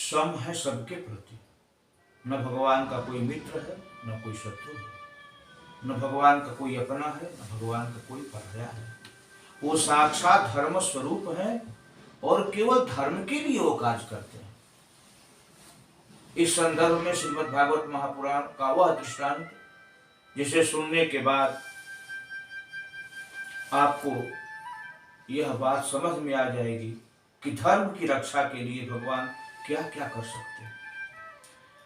सम है सबके प्रति। न भगवान का कोई मित्र है न कोई शत्रु है, न भगवान का कोई अपना है न भगवान का कोई पराया है। वो साक्षात धर्म स्वरूप है और केवल धर्म के लिए वो कार्य करते हैं। इस संदर्भ में श्रीमद् भागवत महापुराण का वह दृष्टांत जिसे सुनने के बाद आपको यह बात समझ में आ जाएगी कि धर्म की रक्षा के लिए भगवान क्या क्या कर सकते हैं।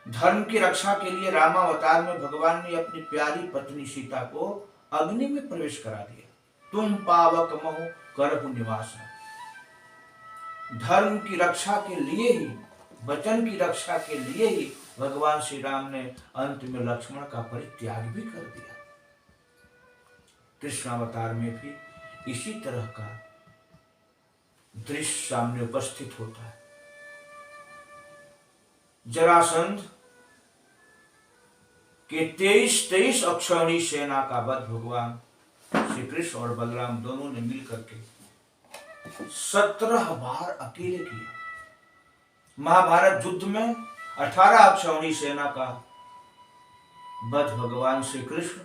धर्म की रक्षा के लिए रामावतार में भगवान ने अपनी प्यारी पत्नी सीता को अग्नि में प्रवेश करा दिया। तुम पावक महु करहु निवास। धर्म की रक्षा के लिए ही, वचन की रक्षा के लिए ही भगवान श्री राम ने अंत में लक्ष्मण का परित्याग भी कर दिया। कृष्णावतार में भी इसी तरह का दृश्य सामने उपस्थित होता है। जरासंध के 23 अक्षौणी सेना का वध भगवान श्री कृष्ण और बलराम दोनों ने मिलकर के 17 बार अकेले किया। महाभारत युद्ध में 18 अक्षौणी सेना का वध भगवान श्री कृष्ण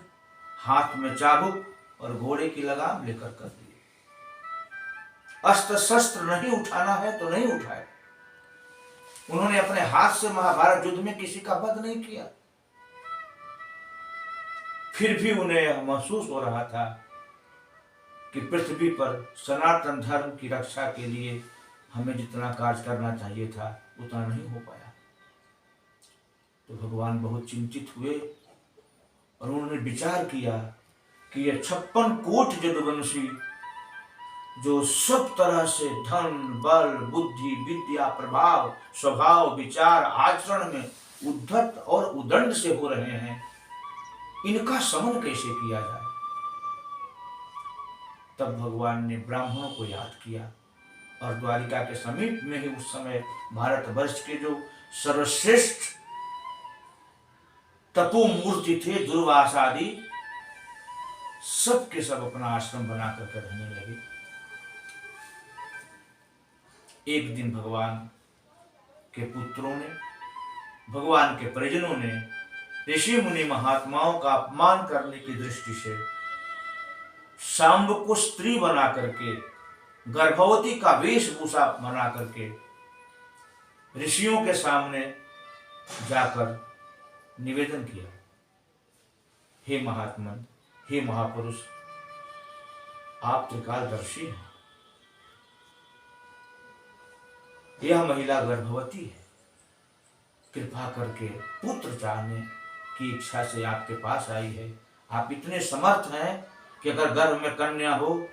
हाथ में चाबुक और घोड़े की लगाम लेकर कर दिए। अस्त्र शस्त्र नहीं उठाना है तो नहीं उठाए। उन्होंने अपने हाथ से महाभारत युद्ध में किसी का वध नहीं किया। फिर भी उन्हें यह महसूस हो रहा था कि पृथ्वी पर सनातन धर्म की रक्षा के लिए हमें जितना कार्य करना चाहिए था उतना नहीं हो पाया। तो भगवान बहुत चिंतित हुए और उन्होंने विचार किया कि यह 56 कोट जदुवंशी जो सब तरह से धन बल बुद्धि विद्या प्रभाव स्वभाव विचार आचरण में उद्धत और उदंड से हो रहे हैं, इनका समन कैसे किया जाए। तब भगवान ने ब्राह्मणों को याद किया और द्वारिका के समीप में ही उस समय भारतवर्ष के जो सर्वश्रेष्ठ तपो मूर्ति थे दुर्वासा आदि, सब के सब अपना आश्रम बना करके रहने लगे। एक दिन भगवान के पुत्रों ने, भगवान के परिजनों ने ऋषि मुनि महात्माओं का अपमान करने की दृष्टि से शांब को स्त्री बना करके, गर्भवती का वेशभूषा बना करके ऋषियों के सामने जाकर निवेदन किया, हे महात्मन, हे महापुरुष, आप त्रिकालदर्शी हैं। यह महिला गर्भवती है, कृपा करके पुत्र चाहने की इच्छा से आपके पास आई है। आप इतने समर्थ हैं कि अगर गर्भ में कन्या हो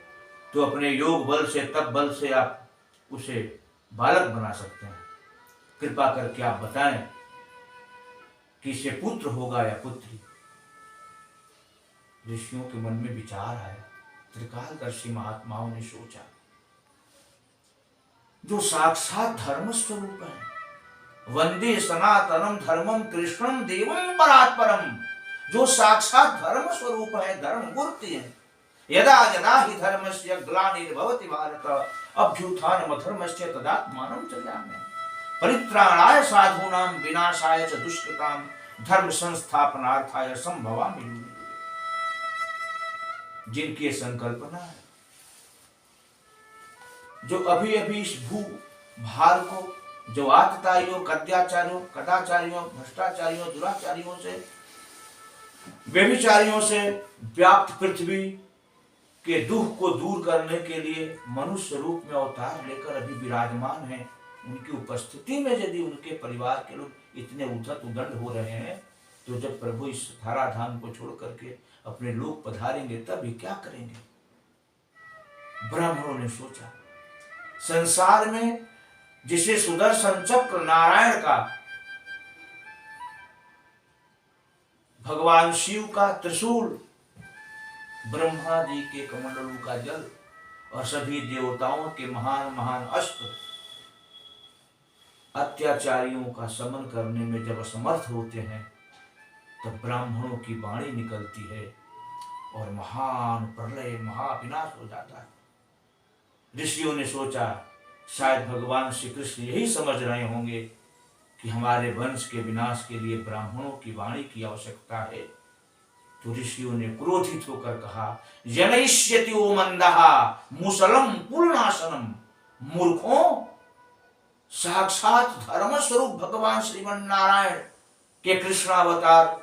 तो अपने योग बल से, तप बल से आप उसे बालक बना सकते हैं। कृपा करके आप बताएं कि इसे पुत्र होगा या पुत्री। ऋषियों के मन में विचार आया। त्रिकालदर्शी महात्माओं ने सोचा, जो साक्षात धर्म स्वरूप है, वंदे सनातनम धर्मम कृष्णम देवम परात्परम, जो साक्षात धर्म स्वरूप है, धर्म मूर्ति है। यदा यदा हि धर्मस्य ग्लानिर्भवति भारत अभ्युत्थानम् अधर्मस्य तदात्मानं सृजाम्यहम् परित्राणाय साधूनां विनाशाय च दुष्कृतां धर्म संस्थापनार्थाय संभवामि युगे। जिनकी संकल्पना है, जो अभी अभी इस भू भार को, जो आतताइयों, कद्याचारियों, कदाचारियों, भ्रष्टाचारियों, दुराचारियों से, व्यभिचारियों से व्याप्त पृथ्वी के दुख को दूर करने के लिए मनुष्य रूप में अवतार लेकर अभी विराजमान है, उनकी उपस्थिति में यदि उनके परिवार के लोग इतने उद्धत उदंड हो रहे हैं, तो जब प्रभु इस धराधाम को छोड़ करके अपने लोक पधारेंगे तब ये क्या करेंगे। ब्राह्मणों ने सोचा, संसार में जिसे सुदर्शन चक्र नारायण का, भगवान शिव का त्रिशूल, ब्रह्मा जी के कमंडलों का जल और सभी देवताओं के महान महान अस्त्र अत्याचारियों का समन करने में जब असमर्थ होते हैं, तब ब्राह्मणों की वाणी निकलती है और महान प्रलय, महाविनाश हो जाता है। ऋषियों ने सोचा, शायद भगवान श्री कृष्ण यही समझ रहे होंगे कि हमारे वंश के विनाश के लिए ब्राह्मणों की वाणी की आवश्यकता है, तो ऋषियों ने क्रोधित होकर कहा, जनयिष्यति ओ मंदहा मुसलम कुलनाशनम। मूर्खों, साक्षात धर्म स्वरूप भगवान श्रीमन नारायण के कृष्णावतार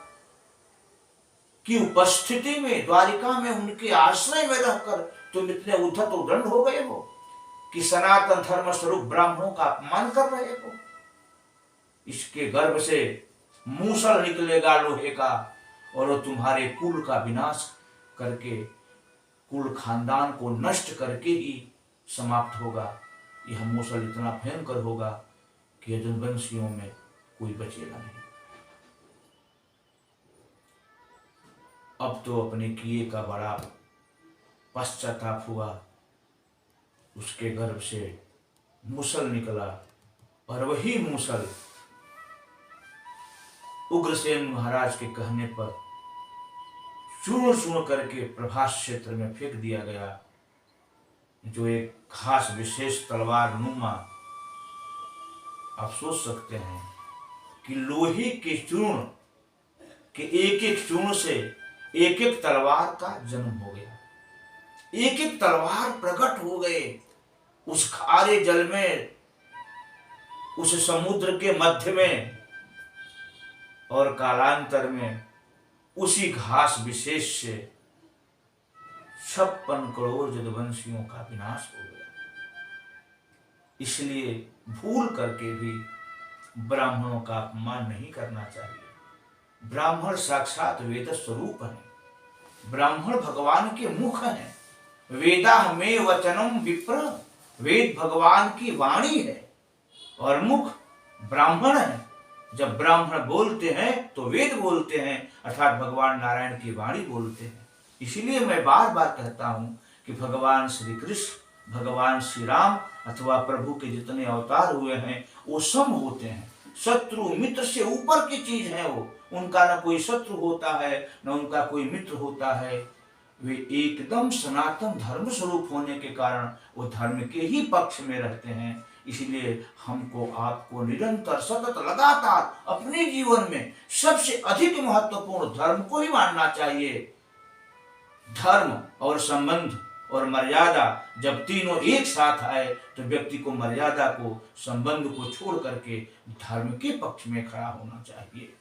की उपस्थिति में द्वारिका में उनके आश्रय में रहकर तुम इतने उद्धत उदंड हो गए हो कि सनातन धर्म स्वरूप ब्राह्मणों का अपमान कर रहे हो। इसके गर्भ से मूसल निकलेगा लोहे का और वो तुम्हारे कुल का विनाश करके, कुल खानदान को नष्ट करके ही समाप्त होगा। यह मूसल इतना भयंकर होगा कि यदुवंशियों में कोई बचेगा नहीं। अब तो अपने किए का बड़ा पश्चाताप हुआ। उसके गर्भ से मूसल निकला और वही मूसल उग्रसेन महाराज के कहने पर चूर्ण चूर्ण करके प्रभास क्षेत्र में फेंक दिया गया, जो एक खास विशेष तलवार नुमा। आप सोच सकते हैं कि लोहे के चूर्ण के एक एक चूर्ण से एक एक तलवार का जन्म हो गया, एक एक तलवार प्रकट हो गए उस खारे जल में, उस समुद्र के मध्य में, और कालांतर में उसी घास विशेष से 56 करोड़ यदुवंशियों का विनाश हो गया। इसलिए भूल करके भी ब्राह्मणों का अपमान नहीं करना चाहिए। ब्राह्मण साक्षात वेद स्वरूप है, ब्राह्मण भगवान के मुख हैं। वेदा में वचनम विप्र, वेद भगवान की वाणी है और मुख ब्राह्मण है। जब ब्राह्मण बोलते हैं तो वेद बोलते हैं, अर्थात भगवान नारायण की वाणी बोलते हैं। इसलिए मैं बार बार कहता हूं कि भगवान श्री कृष्ण, भगवान श्री राम अथवा प्रभु के जितने अवतार हुए हैं वो सम होते हैं। शत्रु मित्र से ऊपर की चीज है वो, उनका न कोई शत्रु होता है न उनका कोई मित्र होता है। वे एकदम सनातन धर्म स्वरूप होने के कारण वो धर्म के ही पक्ष में रहते हैं। इसलिए हमको आपको निरंतर सतत लगातार अपने जीवन में सबसे अधिक महत्वपूर्ण धर्म को ही मानना चाहिए। धर्म और संबंध और मर्यादा जब तीनों एक साथ आए तो व्यक्ति को मर्यादा को, संबंध को छोड़ करके धर्म के पक्ष में खड़ा होना चाहिए।